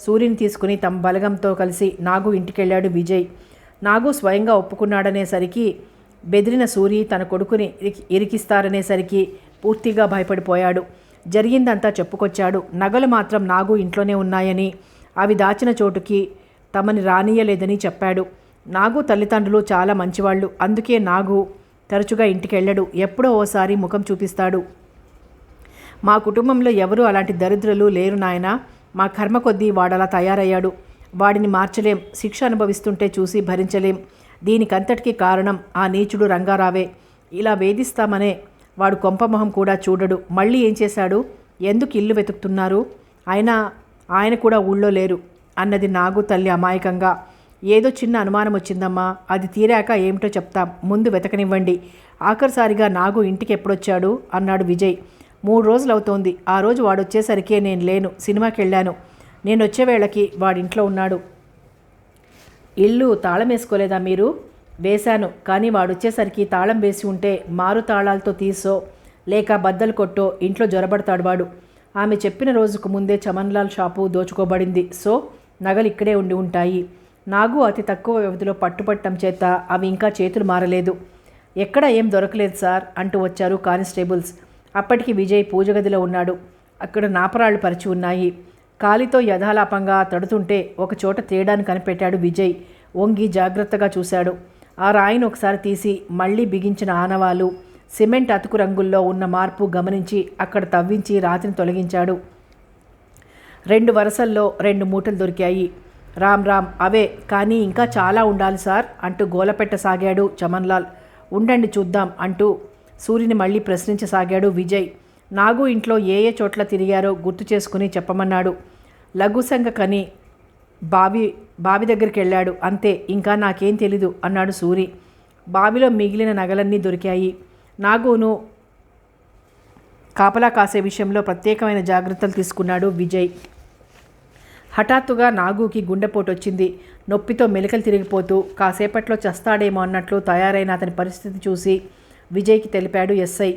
సూర్యుని తీసుకుని తమ బలగంతో కలిసి నాగు ఇంటికెళ్ళాడు విజయ్. నాగు స్వయంగా ఒప్పుకున్నాడనేసరికి బెదిరిన సూరి తన కొడుకుని ఇరికిస్తారనేసరికి పూర్తిగా భయపడిపోయాడు. జరిగిందంతా చెప్పుకొచ్చాడు. నగలు మాత్రం నాగు ఇంట్లోనే ఉన్నాయని, అవి దాచిన చోటుకి తమని రానియలేదని చెప్పాడు. నాగు తల్లిదండ్రులు చాలా మంచివాళ్ళు. అందుకే నాగు తరచుగా ఇంటికెళ్ళడు. ఎప్పుడో ఓసారి ముఖం చూపిస్తాడు. మా కుటుంబంలో ఎవరూ అలాంటి దరిద్రులు లేరు నాయనా. మా కర్మ కొద్దీ వాడలా తయారయ్యాడు. వాడిని మార్చలేం. శిక్ష అనుభవిస్తుంటే చూసి భరించలేం. దీనికంతటికీ కారణం ఆ నీచుడు రంగారావే. ఇలా వేధిస్తామనే వాడు కొంపమొహం కూడా చూడడు. మళ్ళీ ఏం చేశాడు? ఎందుకు ఇల్లు వెతుకుతున్నారు? ఆయన కూడా ఊళ్ళో లేరు అన్నది నాగు తల్లి అమాయకంగా. ఏదో చిన్న అనుమానం వచ్చిందమ్మా, అది తీరాక ఏమిటో చెప్తాం, ముందు వెతకనివ్వండి. ఆఖరిసారిగా నాగు ఇంటికి ఎప్పుడొచ్చాడు అన్నాడు విజయ్. 3 రోజులు అవుతోంది. ఆ రోజు వాడొచ్చేసరికే నేను లేను, సినిమాకి వెళ్ళాను. నేను వచ్చే వేళకి వాడింట్లో ఉన్నాడు. ఇల్లు తాళం వేసుకోలేదా మీరు? వేశాను, కానీ వాడొచ్చేసరికి తాళం వేసి ఉంటే మారు తాళాలతో తీసో లేక బద్దలు కొట్టో ఇంట్లో జొరబడతాడు వాడు. ఆమె చెప్పిన రోజుకు ముందే చమన్లాల్ షాపు దోచుకోబడింది. సో నగలు ఇక్కడే ఉండి ఉంటాయి. నాగు అతి తక్కువ వ్యవధిలో పట్టుపట్టడం చేత అవి ఇంకా చేతులు మారలేదు. ఎక్కడ ఏం దొరకలేదు సార్ అంటూ వచ్చారు కానిస్టేబుల్స్. అప్పటికి విజయ్ పూజగదిలో ఉన్నాడు. అక్కడ నాపరాళ్ళు పరిచి ఉన్నాయి. కాలితో యథాలాపంగా తడుతుంటే ఒకచోట తేడాను కనిపెట్టాడు విజయ్. వంగి జాగ్రత్తగా చూశాడు. ఆ రాయిని ఒకసారి తీసి మళ్లీ బిగించిన ఆనవాలు, సిమెంట్ అతుకు రంగుల్లో ఉన్న మార్పు గమనించి అక్కడ తవ్వించి రాతిని తొలగించాడు. 2 వరసల్లో 2 మూటలు దొరికాయి. రామ్ అవే, కానీ ఇంకా చాలా ఉండాలి సార్ అంటూ గోలపెట్టసాగాడు చమన్లాల్. ఉండండి చూద్దాం అంటూ సూర్యుని మళ్ళీ ప్రశ్నించసాగాడు విజయ్. నాగు ఇంట్లో ఏ చోట్ల తిరిగారో గుర్తు చేసుకుని చెప్పమన్నాడు. లఘుశంగ కని బావి దగ్గరికి వెళ్ళాడు, అంతే, ఇంకా నాకేం తెలీదు అన్నాడు సూరి. బావిలో మిగిలిన నగలన్నీ దొరికాయి. నాగును కాపలా కాసే విషయంలో ప్రత్యేకమైన జాగ్రత్తలు తీసుకున్నాడు విజయ్. హఠాత్తుగా నాగుకి గుండెపోటు వచ్చింది. నొప్పితో మెలికలు తిరిగిపోతూ కాసేపట్లో చస్తాడేమో అన్నట్లు తయారైన అతని పరిస్థితి చూసి విజయ్కి తెలిపాడు ఎస్ఐ.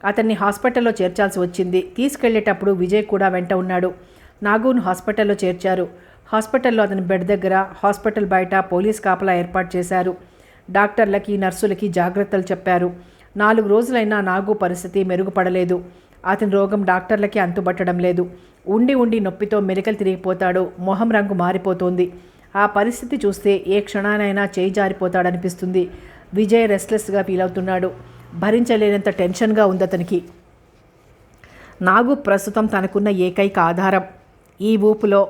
అతన్ని హాస్పిటల్లో చేర్చాల్సి వచ్చింది. తీసుకెళ్లేటప్పుడు విజయ్ కూడా వెంట ఉన్నాడు. నాగును హాస్పిటల్లో చేర్చారు. హాస్పిటల్లో అతని బెడ్ దగ్గర, హాస్పిటల్ బయట పోలీస్ కాపలా ఏర్పాటు చేశారు. డాక్టర్లకి, నర్సులకి జాగ్రత్తలు చెప్పారు. 4 రోజులైనా నాగు పరిస్థితి మెరుగుపడలేదు. అతని రోగం డాక్టర్లకి అంతుబట్టడం లేదు. ఉండి నొప్పితో మెలికలు తిరిగిపోతాడు. మొహం రంగు మారిపోతోంది. ఆ పరిస్థితి చూస్తే ఏ క్షణానైనా చేయి జారిపోతాడనిపిస్తుంది. విజయ్ రెస్ట్లెస్గా ఫీల్ అవుతున్నాడు. భరించలేనంత టెన్షన్గా ఉంది అతనికి. నాగు ప్రస్తుతం తనకున్న ఏకైక ఆధారం. ఈ ఊపులో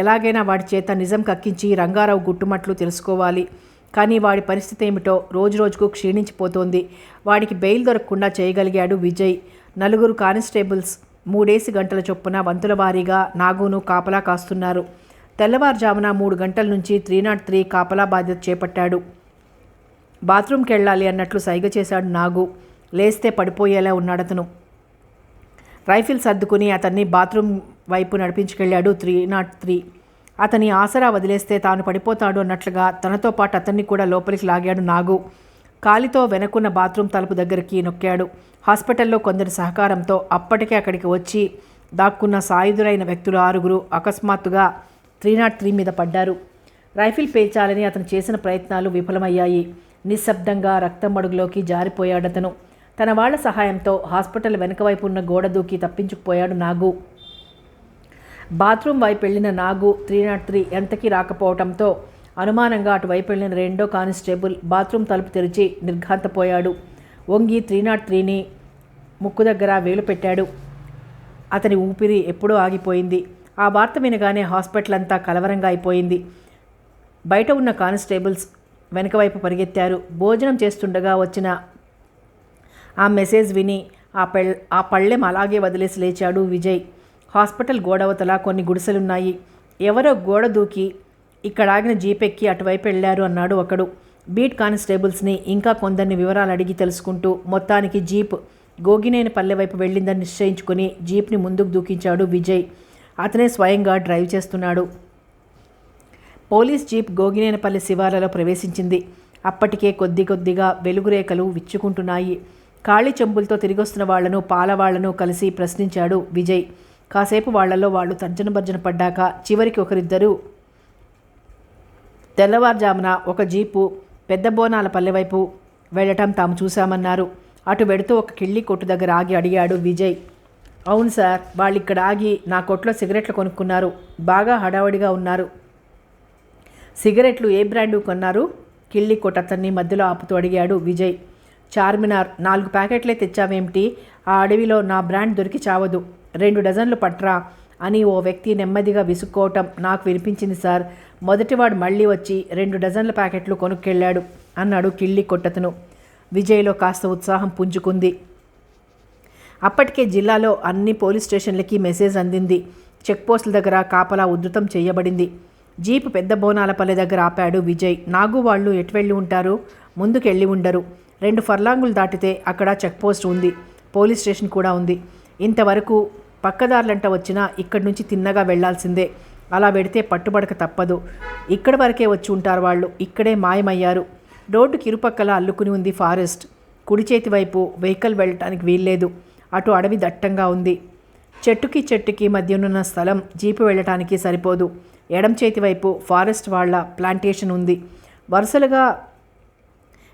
ఎలాగైనా వాడి చేత నిజం కక్కించి రంగారావు గుట్టుమట్లు తెలుసుకోవాలి. కానీ వాడి పరిస్థితి ఏమిటో రోజురోజుకు క్షీణించిపోతోంది. వాడికి బెయిల్ దొరకకుండా చేయగలిగాడు విజయ్. 4 కానిస్టేబుల్స్ 3 గంటల చొప్పున వంతుల వారీగా నాగును కాపలా కాస్తున్నారు. తెల్లవారుజామున 3 గంటల నుంచి 303 కాపలా బాధ్యత చేపట్టాడు. బాత్రూమ్కి వెళ్ళాలి అన్నట్లు సైగ చేశాడు నాగు. లేస్తే పడిపోయేలా ఉన్నాడతను. రైఫిల్ సర్దుకుని అతన్ని బాత్రూమ్ వైపు నడిపించుకెళ్ళాడు 303. అతని ఆసరా వదిలేస్తే తాను పడిపోతాడు అన్నట్లుగా తనతో పాటు అతన్ని కూడా లోపలికి లాగాడు నాగు. కాలితో వెనకున్న బాత్రూమ్ తలుపు దగ్గరికి నొక్కాడు. హాస్పిటల్లో కొందరి సహకారంతో అప్పటికే అక్కడికి వచ్చి దాక్కున్న సాయుధులైన వ్యక్తులు 6 అకస్మాత్తుగా 303 మీద పడ్డారు. రైఫిల్ పేల్చాలని అతను చేసిన ప్రయత్నాలు విఫలమయ్యాయి. నిశ్శబ్దంగా రక్తం అడుగులోకి జారిపోయాడతను. తన వాళ్ల సహాయంతో హాస్పిటల్ వెనకవైపు ఉన్న గోడ దూకి తప్పించుకుపోయాడు నాగు. బాత్రూమ్ వైపు వెళ్లిన నాగు 303 ఎంతకీ రాకపోవడంతో అనుమానంగా అటువైపు వెళ్ళిన రెండో కానిస్టేబుల్ బాత్రూమ్ తలుపు తెరిచి నిర్ఘాంతపోయాడు. వంగి 303ని ముక్కు దగ్గర వేలు పెట్టాడు. అతని ఊపిరి ఎప్పుడూ ఆగిపోయింది. ఆ వార్త వినగానే హాస్పిటల్ అంతా కలవరంగా అయిపోయింది. బయట ఉన్న కానిస్టేబుల్స్ వెనకవైపు పరిగెత్తారు. భోజనం చేస్తుండగా వచ్చిన ఆ మెసేజ్ విని ఆ పళ్ళెం అలాగే వదిలేసి లేచాడు విజయ్. హాస్పిటల్ గోడవతల కొన్ని గుడిసెలున్నాయి. ఎవరో గోడ దూకి ఇక్కడ ఆగిన జీపెక్కి అటువైపు వెళ్ళారు అన్నాడు ఒకడు. బీట్ కానిస్టేబుల్స్ని ఇంకా కొందరిని వివరాలు అడిగి తెలుసుకుంటూ మొత్తానికి జీప్ గోగినేనిపల్లె వైపు వెళ్ళిందని నిశ్చయించుకుని జీప్ని ముందుకు దూకించాడు విజయ్. అతనే స్వయంగా డ్రైవ్ చేస్తున్నాడు. పోలీస్ జీప్ గోగినేనిపల్లె శివార్లలో ప్రవేశించింది. అప్పటికే కొద్దిగా వెలుగురేఖలు విచ్చుకుంటున్నాయి. ఖాళీ చెంబులతో తిరిగొస్తున్న వాళ్లను పాలవాళ్లను కలిసి ప్రశ్నించాడు విజయ్. కాసేపు వాళ్లలో వాళ్ళు తర్జన పడ్డాక చివరికి ఒకరిద్దరు తెల్లవారుజామున ఒక జీపు పెద్ద బోనాల పల్లె వైపు వెళ్ళటం తాము చూశామన్నారు. అటు వెడుతూ ఒక కిళ్ళి కొట్టు దగ్గర ఆగి అడిగాడు విజయ్. అవును సార్, వాళ్ళు ఇక్కడ ఆగి నా కొట్లో సిగరెట్లు కొనుక్కున్నారు. బాగా హడావడిగా ఉన్నారు. సిగరెట్లు ఏ బ్రాండు కొన్నారు? కిళ్ళి కొట్టు అతన్ని మధ్యలో ఆపుతూ అడిగాడు విజయ్. చార్మినార్ 4 ప్యాకెట్లే తెచ్చావేమిటి? ఆ అడవిలో నా బ్రాండ్ దొరికి చావదు. 2 డజన్లు పట్రా అని ఓ వ్యక్తి నెమ్మదిగా విసుక్కోవటం నాకు వినిపించింది సార్. మొదటివాడు మళ్ళీ వచ్చి 2 డజన్ల ప్యాకెట్లు కొనుక్కెళ్ళాడు అన్నాడు కిళ్ళి కొట్టతను. విజయ్లో కాస్త ఉత్సాహం పుంజుకుంది. అప్పటికే జిల్లాలో అన్ని పోలీస్ స్టేషన్లకి మెసేజ్ అందింది. చెక్పోస్టుల దగ్గర కాపలా ఉధృతం చేయబడింది. జీపు పెద్ద బోనాలపల్లె దగ్గర ఆపాడు విజయ్. నాగు వాళ్ళు ఎటు వెళ్ళి ఉంటారు? ముందుకెళ్ళి ఉండరు. 2 ఫర్లాంగులు దాటితే అక్కడ చెక్పోస్ట్ ఉంది. పోలీస్ స్టేషన్ కూడా ఉంది. ఇంతవరకు పక్కదారులంట వచ్చినా ఇక్కడి నుంచి తిన్నగా వెళ్లాల్సిందే. అలా వెడితే పట్టుబడక తప్పదు. ఇక్కడి వరకే వచ్చి ఉంటారు వాళ్ళు. ఇక్కడే మాయమయ్యారు. రోడ్డుకి ఇరుపక్కల అల్లుకుని ఉంది ఫారెస్ట్. కుడి చేతి వైపు వెహికల్ వెళ్ళటానికి వీల్లేదు. అటు అడవి దట్టంగా ఉంది. చెట్టుకి మధ్యనున్న స్థలం జీపు వెళ్ళటానికి సరిపోదు. ఎడం చేతి వైపు ఫారెస్ట్ వాళ్ళ ప్లాంటేషన్ ఉంది. వరుసలుగా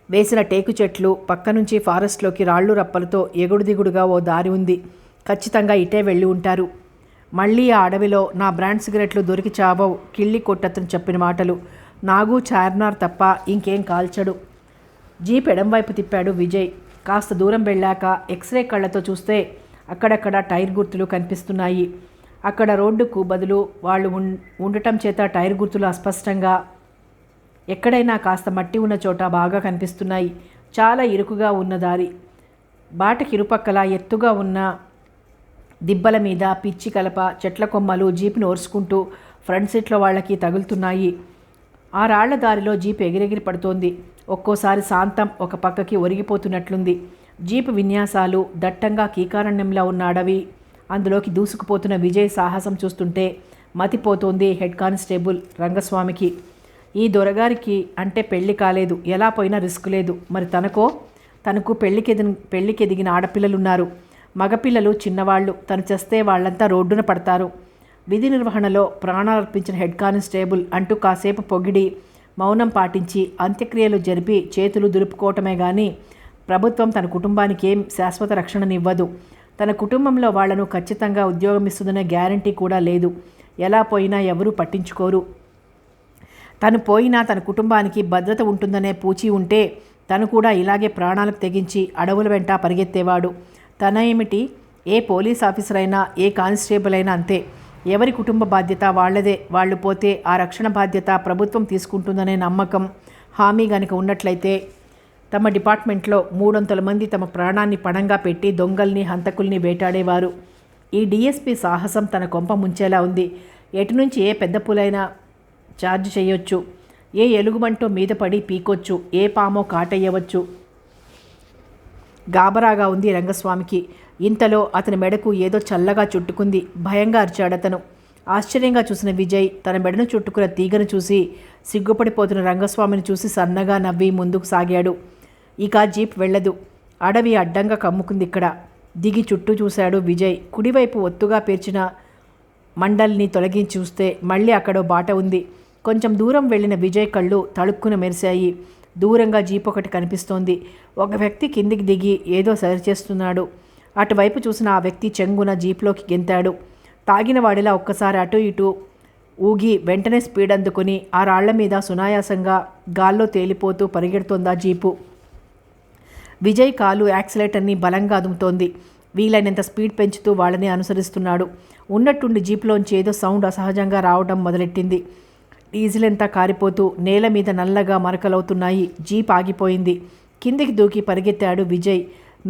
వేసిన టేకు చెట్లు పక్క నుంచి ఫారెస్ట్లోకి రాళ్ళు రప్పలతో ఎగుడు దిగుడుగా ఓ దారి ఉంది. ఖచ్చితంగా ఇటే వెళ్ళి ఉంటారు. మళ్ళీ ఆ అడవిలో నా బ్రాండ్ సిగరెట్లు దొరికి చావవు. కిళ్ళి కొట్టతను చెప్పిన మాటలు. నాగు చార్మినార్ తప్ప ఇంకేం కాల్చడు. జీప్ ఎడంవైపు తిప్పాడు విజయ్. కాస్త దూరం వెళ్ళాక ఎక్స్రే కళ్ళతో చూస్తే అక్కడక్కడ టైర్ గుర్తులు కనిపిస్తున్నాయి. అక్కడ రోడ్డుకు బదులు వాళ్ళు ఉండటం చేత టైర్ గుర్తులు అస్పష్టంగా, ఎక్కడైనా కాస్త మట్టి ఉన్న చోట బాగా కనిపిస్తున్నాయి. చాలా ఇరుకుగా ఉన్న దారి. బాటకి ఇరుపక్కల ఎత్తుగా ఉన్న దిబ్బల మీద పిచ్చి కలప, చెట్ల కొమ్మలు జీపును ఓర్చుకుంటూ ఫ్రంట్ సీట్లో వాళ్ళకి తగులుతున్నాయి. ఆ రాళ్ల దారిలో జీపు ఎగిరెగిరి పడుతోంది. ఒక్కోసారి శాంతం ఒక పక్కకి ఒరిగిపోతున్నట్లుంది. జీపు విన్యాసాలు దట్టంగా కీకారణ్యంలో ఉన్న అడవి, అందులోకి దూసుకుపోతున్న విజయ్ సాహసం చూస్తుంటే మతిపోతోంది హెడ్ కానిస్టేబుల్ రంగస్వామికి. ఈ దొరగారికి అంటే పెళ్లి కాలేదు, ఎలా పోయినా రిస్క్ లేదు. మరి తనకు పెళ్లికెదిగిన ఆడపిల్లలున్నారు. మగపిల్లలు చిన్నవాళ్ళు. తను చేస్తే వాళ్ళంతా రోడ్డున పడతారు. విధి నిర్వహణలో ప్రాణాలర్పించిన హెడ్ కానిస్టేబుల్ అంటూ కాసేపు పొగిడి మౌనం పాటించి అంత్యక్రియలు జరిపి చేతులు దులుపుకోవటమే గాని ప్రభుత్వం తన కుటుంబానికి ఏం శాశ్వత రక్షణనివ్వదు. తన కుటుంబంలో వాళ్లను ఖచ్చితంగా ఉద్యోగం ఇస్తుందనే గ్యారంటీ కూడా లేదు. ఎలా పోయినా ఎవరూ పట్టించుకోరు. తను పోయినా తన కుటుంబానికి భద్రత ఉంటుందనే పూచి ఉంటే తను కూడా ఇలాగే ప్రాణాలకు తెగించి అడవుల వెంట పరిగెత్తేవాడు. తన ఏమిటి, ఏ పోలీస్ ఆఫీసర్ అయినా ఏ కానిస్టేబుల్ అయినా అంతే. ఎవరి కుటుంబ బాధ్యత వాళ్లదే. వాళ్ళు పోతే ఆ రక్షణ బాధ్యత ప్రభుత్వం తీసుకుంటుందనే నమ్మకం, హామీ గనుక ఉన్నట్లయితే తమ డిపార్ట్మెంట్లో 300 మంది తమ ప్రాణాన్ని పణంగా పెట్టి దొంగల్ని హంతకుల్ని వేటాడేవారు. ఈ డిఎస్పీ సాహసం తన కొంప ముంచేలా ఉంది. ఎటు నుంచి ఏ పెద్ద పులైనా ఛార్జ్ చేయొచ్చు. ఏ ఎలుగుబంటో మీద పడి పీకొచ్చు. ఏ పామో కాటయ్యవచ్చు. గాబరాగా ఉంది రంగస్వామికి. ఇంతలో అతని మెడకు ఏదో చల్లగా చుట్టుకుంది. భయంగా అరిచాడతను. ఆశ్చర్యంగా చూసిన విజయ్ తన మెడను చుట్టుకున్న తీగను చూసి సిగ్గుపడిపోతున్న రంగస్వామిని చూసి సన్నగా నవ్వి ముందుకు సాగాడు. ఇక జీప్ వెళ్ళదు. అడవి అడ్డంగా కమ్ముకుంది. ఇక్కడ దిగి చుట్టూ చూశాడు విజయ్. కుడివైపు ఒత్తుగా పేర్చిన మండల్ని తొలగించి చూస్తే మళ్ళీ అక్కడో బాట ఉంది. కొంచెం దూరం వెళ్ళిన విజయ్ కళ్ళు తళుక్కున మెరిశాయి. దూరంగా జీప్ ఒకటి కనిపిస్తోంది. ఒక వ్యక్తి కిందికి దిగి ఏదో సరిచేస్తున్నాడు. అటువైపు చూసిన ఆ వ్యక్తి చెంగున జీప్లోకి గెంతాడు. తాగిన వాడిలా ఒక్కసారి అటు ఇటు ఊగి వెంటనే స్పీడ్ అందుకుని ఆ రాళ్ల మీద సునాయాసంగా గాల్లో తేలిపోతూ పరిగెడుతోందా జీపు. విజయ్ కాలు యాక్సిలేటర్ని బలంగా అదుముతోంది. వీలైనంత స్పీడ్ పెంచుతూ వాళ్ళని అనుసరిస్తున్నాడు. ఉన్నట్టుండి జీపులోంచి ఏదో సౌండ్ అసహజంగా రావడం మొదలెట్టింది. డీజిల్ అంతా కారిపోతూ నేల మీద నల్లగా మరకలవుతున్నాయి. జీప్ ఆగిపోయింది. కిందికి దూకి పరిగెత్తాడు విజయ్.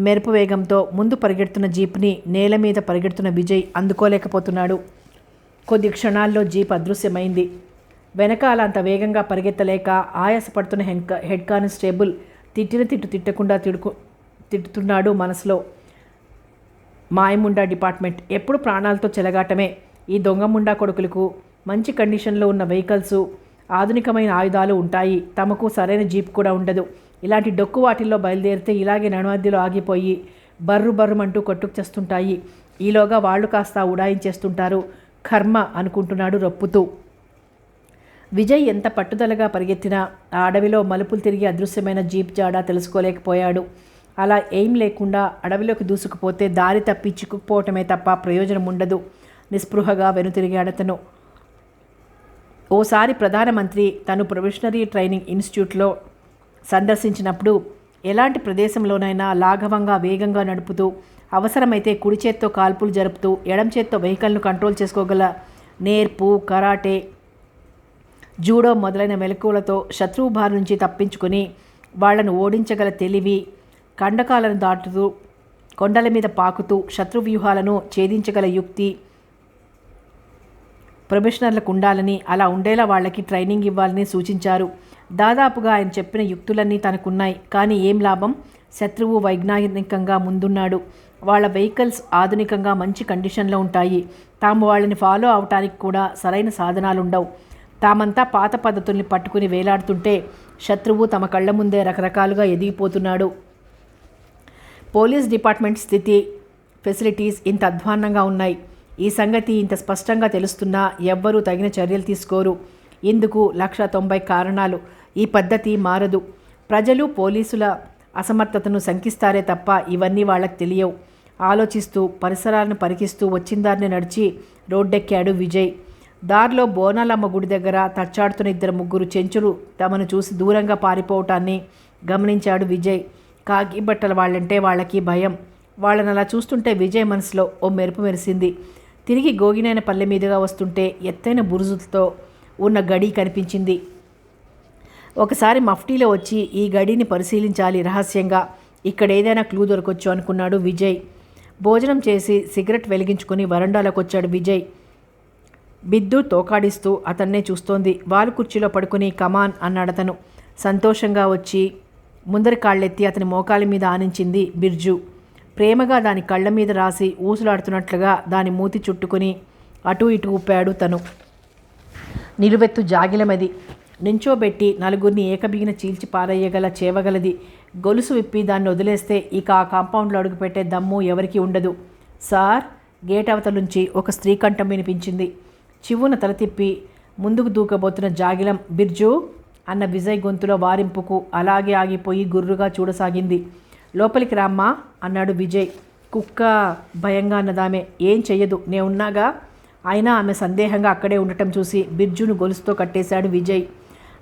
మెరుపు వేగంతో ముందు పరిగెడుతున్న జీప్ని నేల మీద పరిగెడుతున్న విజయ్ అందుకోలేకపోతున్నాడు. కొద్ది క్షణాల్లో జీప్ అదృశ్యమైంది. వెనకాల అంత వేగంగా పరిగెత్తలేక ఆయాసపడుతున్న హెడ్ కానిస్టేబుల్ తిట్టిన తిట్టకుండా తిట్టుతున్నాడు మనసులో. మాయముండా డిపార్ట్మెంట్ ఎప్పుడు ప్రాణాలతో చెలగాటమే. ఈ దొంగముండా కొడుకులకు మంచి కండిషన్లో ఉన్న వెహికల్స్, ఆధునికమైన ఆయుధాలు ఉంటాయి. తమకు సరైన జీప్ కూడా ఉండదు. ఇలాంటి డొక్కు వాటిల్లో బయలుదేరితే ఇలాగే నడుమధ్యలో ఆగిపోయి బర్రుమంటూ కొట్టుకు చేస్తుంటాయి. ఈలోగా వాళ్ళు కాస్త ఉడాయించేస్తుంటారు. కర్మ అనుకుంటున్నాడు రొప్పుతూ. విజయ్ ఎంత పట్టుదలగా పరిగెత్తినా ఆ అడవిలో మలుపులు తిరిగి అదృశ్యమైన జీప్ జాడ తెలుసుకోలేకపోయాడు. అలా ఏం లేకుండా అడవిలోకి దూసుకుపోతే దారి తప్పి చిక్కుకుపోవటమే తప్ప ప్రయోజనం ఉండదు. నిస్పృహగా వెనుతిరిగాడతను. ఓసారి ప్రధానమంత్రి తను ప్రొఫెషనరీ ట్రైనింగ్ ఇన్స్టిట్యూట్లో సందర్శించినప్పుడు ఎలాంటి ప్రదేశంలోనైనా లాఘవంగా వేగంగా నడుపుతూ అవసరమైతే కుడి చేత్తో కాల్పులు జరుపుతూ ఎడం చేత్తో వెహికల్ను కంట్రోల్ చేసుకోగల నేర్పు, కరాటే, జూడో మొదలైన మెలకువలతో శత్రువు బారి నుంచి తప్పించుకొని వాళ్లను ఓడించగల తెలివి, కండకాలను దాటుతూ కొండల మీద పాకుతూ శత్రు వ్యూహాలను ఛేదించగల యుక్తి ప్రొఫెషనర్లకు ఉండాలని, అలా ఉండేలా వాళ్ళకి ట్రైనింగ్ ఇవ్వాలని సూచించారు. దాదాపుగా ఆయన చెప్పిన యుక్తులన్నీ తనకున్నాయి. కానీ ఏం లాభం? శత్రువు వైజ్ఞానికంగా ముందున్నాడు. వాళ్ళ వెహికల్స్ ఆధునికంగా మంచి కండిషన్లో ఉంటాయి. తాము వాళ్ళని ఫాలో అవటానికి కూడా సరైన సాధనాలుండవు. తామంతా పాత పద్ధతుల్ని పట్టుకుని వేలాడుతుంటే శత్రువు తమ కళ్ల ముందే రకరకాలుగా ఎదిగిపోతున్నాడు. పోలీస్ డిపార్ట్మెంట్ స్థితి, ఫెసిలిటీస్ ఇంత అధ్వాన్నంగా ఉన్నాయి. ఈ సంగతి ఇంత స్పష్టంగా తెలుస్తున్నా ఎవ్వరూ తగిన చర్యలు తీసుకోరు. ఇందుకు 190 కారణాలు. ఈ పద్ధతి మారదు. ప్రజలు పోలీసుల అసమర్థతను శంకిస్తారే తప్ప ఇవన్నీ వాళ్ళకి తెలియవు. ఆలోచిస్తూ పరిసరాలను పరికిస్తూ వచ్చిందారిని నడిచి రోడ్డెక్కాడు విజయ్. దారిలో బోనాలమ్మ గుడి దగ్గర తచ్చాడుతున్న 2-3 చెంచులు తమను చూసి దూరంగా పారిపోవటాన్ని గమనించాడు విజయ్. కాకి బట్టల వాళ్ళంటే వాళ్ళకి భయం. వాళ్ళని అలా చూస్తుంటే విజయ్ మనసులో ఓ మెరుపు మెరిసింది. తిరిగి గోగినైన పల్లె మీదుగా వస్తుంటే ఎత్తైన బురుజులతో ఉన్న గడి కనిపించింది. ఒకసారి మఫ్టీలో వచ్చి ఈ గడిని పరిశీలించాలి రహస్యంగా. ఇక్కడ ఏదైనా క్లూ దొరకొచ్చు అనుకున్నాడు విజయ్. భోజనం చేసి సిగరెట్ వెలిగించుకుని వరండాలోకి వచ్చాడు విజయ్. బిద్దు తోకాడిస్తూ అతన్నే చూస్తోంది. వాలు కుర్చీలో పడుకుని కమాన్ అన్నాడతను. సంతోషంగా వచ్చి ముందరి కాళ్ళెత్తి అతని మోకాలి మీద ఆనించింది బిర్జు. ప్రేమగా దాని కళ్ళ మీద రాసి ఊసులాడుతున్నట్లుగా దాని మూతి చుట్టుకుని అటూ ఇటు ఊపాడు తను. నిలువెత్తు జాగిలమది. నించోబెట్టి నలుగురిని ఏకబిగిన చీల్చి పారేయగల చేవగలది. గొలుసు విప్పి దాన్ని వదిలేస్తే ఇక ఆ కాంపౌండ్లో అడుగుపెట్టే దమ్ము ఎవరికీ ఉండదు. సార్, గేట్ అవతల నుంచి ఒక స్త్రీ కంఠం వినిపించింది. చివ్వున తల తిప్పి ముందుకు దూకబోతున్న జాగిలం బిర్జు అన్న విజయ్ గొంతులో వారింపుకు అలాగే ఆగిపోయి గుర్రుగా చూడసాగింది. లోపలికి రామ్మా అన్నాడు విజయ్. కుక్క భయంగా అన్నదామె. ఏం చెయ్యదు, నే ఉన్నాగా. అయినా ఆమె సందేహంగా అక్కడే ఉండటం చూసి బిర్జును గొలుసుతో కట్టేశాడు విజయ్.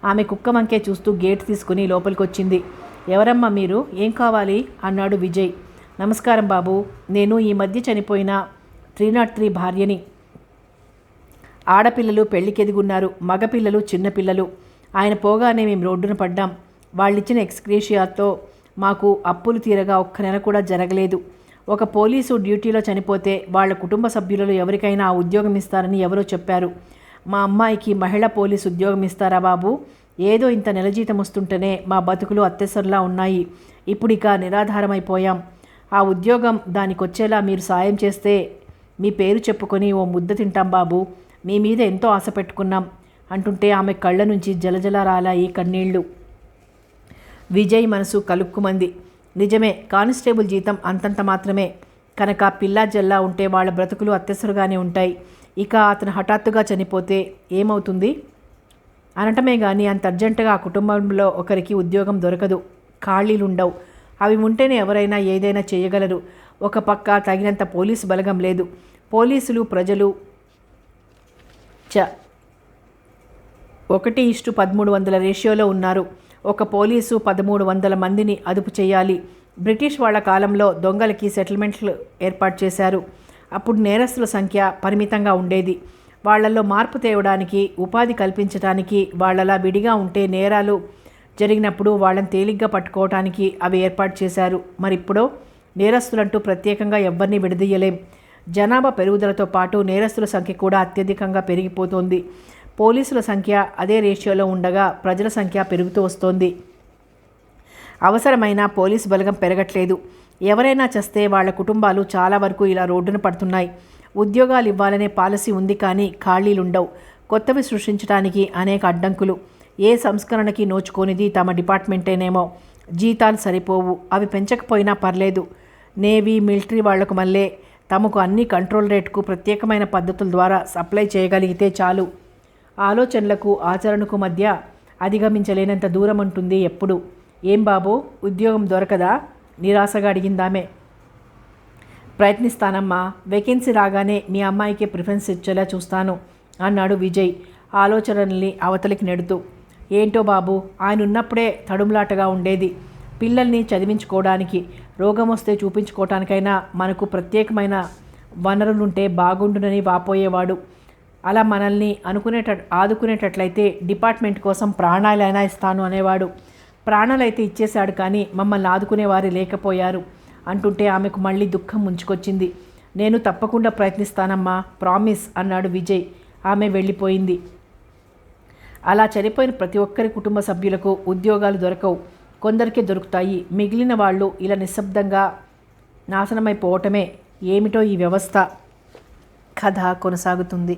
ఆమె కుక్క వంకే చూస్తూ గేట్ తీసుకుని లోపలికొచ్చింది. ఎవరమ్మా మీరు, ఏం కావాలి అన్నాడు విజయ్. నమస్కారం బాబు, నేను ఈ మధ్య చనిపోయిన 303 భార్యని. ఆడపిల్లలు పెళ్లికెదిగున్నారు, మగపిల్లలు చిన్నపిల్లలు. ఆయన పోగానే మేము రోడ్డున పడ్డాం. వాళ్ళిచ్చిన ఎక్స్గ్రేషియాతో మాకు అప్పులు తీరగా ఒక్క నెల కూడా జరగలేదు. ఒక పోలీసు డ్యూటీలో చనిపోతే వాళ్ళ కుటుంబ సభ్యులలో ఎవరికైనా ఆ ఉద్యోగం ఇస్తారని ఎవరో చెప్పారు. మా అమ్మాయికి మహిళా పోలీసు ఉద్యోగం ఇస్తారా బాబు? ఏదో ఇంత నెల జీతం వస్తుంటేనే మా బతుకులు అత్తెసరిలా ఉన్నాయి. ఇప్పుడు ఇక నిరాధారమైపోయాం. ఆ ఉద్యోగం దానికొచ్చేలా మీరు సాయం చేస్తే మీ పేరు చెప్పుకొని ఓ ముద్ద తింటాం బాబు. మీ మీద ఎంతో ఆశ పెట్టుకున్నాం అంటుంటే ఆమె కళ్ళ నుంచి జలజల రాలాయి కన్నీళ్లు. విజయ్ మనసు కలుక్కుమంది. నిజమే, కానిస్టేబుల్ జీతం అంతంత మాత్రమే కనుక పిల్లా జల్లా ఉంటే వాళ్ళ బ్రతుకులు అత్తెసరుగానే ఉంటాయి. ఇక అతను హఠాత్తుగా చనిపోతే ఏమవుతుంది అనటమే కానీ అంత అర్జెంటుగా ఆ కుటుంబంలో ఒకరికి ఉద్యోగం దొరకదు. ఖాళీలుండవు. అవి ఉంటేనే ఎవరైనా ఏదైనా చేయగలరు. ఒక పక్క తగినంత పోలీసు బలగం లేదు. పోలీసులు ప్రజలు 1:1300 రేషియోలో ఉన్నారు. ఒక పోలీసు 1300 మందిని అదుపు చేయాలి. బ్రిటిష్ వాళ్ళ కాలంలో దొంగలకి సెటిల్మెంట్లు ఏర్పాటు చేశారు. అప్పుడు నేరస్తుల సంఖ్య పరిమితంగా ఉండేది. వాళ్లలో మార్పు తేవడానికి, ఉపాధి కల్పించడానికి, వాళ్ళలా విడిగా ఉంటే నేరాలు జరిగినప్పుడు వాళ్ళని తేలిగ్గా పట్టుకోవటానికి అవి ఏర్పాటు చేశారు. మరిప్పుడో నేరస్తులంటూ ప్రత్యేకంగా ఎవ్వరిని విడదీయలేం. జనాభా పెరుగుదలతో పాటు నేరస్తుల సంఖ్య కూడా అత్యధికంగా పెరిగిపోతోంది. పోలీసుల సంఖ్య అదే రేషియోలో ఉండగా ప్రజల సంఖ్య పెరుగుతూ వస్తోంది. అవసరమైన పోలీసు బలగం పెరగట్లేదు. ఎవరైనా చస్తే వాళ్ళ కుటుంబాలు చాలా వరకు ఇలా రోడ్డున పడుతున్నాయి. ఉద్యోగాలు ఇవ్వాలనే పాలసీ ఉంది, కానీ ఖాళీలుండవు. కొత్తవి సృష్టించడానికి అనేక అడ్డంకులు. ఏ సంస్కరణకి నోచుకోనిది తమ డిపార్ట్మెంటేనేమో. జీతాలు సరిపోవు, అవి పెంచకపోయినా పర్లేదు. నేవీ, మిలిటరీ వాళ్లకు మళ్ళీ తమకు అన్ని కంట్రోల్ రేట్కు ప్రత్యేకమైన పద్ధతుల ద్వారా సప్లై చేయగలిగితే చాలు. ఆలోచనలకు ఆచరణకు మధ్య అధిగమించలేనంత దూరం ఉంటుంది ఎప్పుడు. ఏం బాబు, ఉద్యోగం దొరకదా? నిరాశగా అడిగిందామే. ప్రయత్నిస్తానమ్మా. వేకెన్సీ రాగానే మీ అమ్మాయికి ప్రిఫరెన్స్ ఇచ్చేలా చూస్తాను అన్నాడు విజయ్ ఆలోచనల్ని అవతలికి నెడుతూ. ఏంటో బాబు, ఆయన ఉన్నప్పుడే తడుములాటగా ఉండేది. పిల్లల్ని చదివించుకోవడానికి, రోగం వస్తే చూపించుకోవటానికైనా మనకు ప్రత్యేకమైన వనరులుంటే బాగుండునని వాపోయేవాడు. అలా మనల్ని ఆదుకునేటట్లయితే డిపార్ట్మెంట్ కోసం ప్రాణాలైనా ఇస్తాను అనేవాడు. ప్రాణాలైతే ఇచ్చేశాడు, కానీ మమ్మల్ని ఆదుకునేవారు లేకపోయారు అంటుంటే ఆమెకు మళ్ళీ దుఃఖం ముంచుకొచ్చింది. నేను తప్పకుండా ప్రయత్నిస్తానమ్మా, ప్రామిస్ అన్నాడు విజయ్. ఆమె వెళ్ళిపోయింది. అలా చనిపోయిన ప్రతి ఒక్కరి కుటుంబ సభ్యులకు ఉద్యోగాలు దొరకవు. కొందరికే దొరుకుతాయి. మిగిలిన వాళ్ళు ఇలా నిశ్శబ్దంగా నాశనమైపోవటమే. ఏమిటో ఈ వ్యవస్థ. కథ కొనసాగుతుంది.